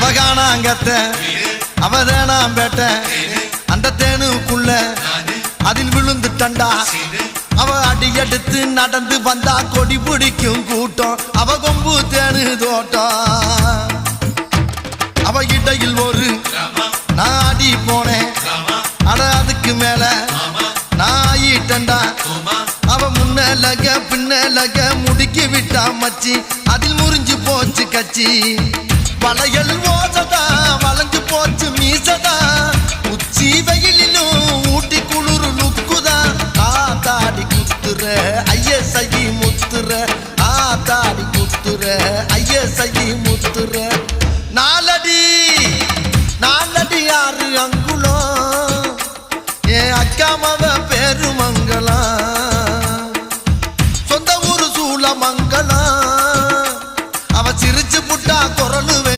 அவகானாங்கத்த அவதேனாம் பேட்ட அந்த தேனுக்குள்ள அதில் விழுந்துட்டண்டா அவ அடி எடுத்து நடந்து வந்தா கொடி பிடிக்கும் கூட்டம் அவ கொம்பு தேனு தோட்டம் அவ இடையில் ஒரு நான் அடி போனேன் அட அதுக்கு மேல நான் ஆயிட்டண்டா அவ முன்னலக பின்னலக முடுக்கி விட்டா மச்சி அதில் முறிஞ்சு போச்சு கச்சி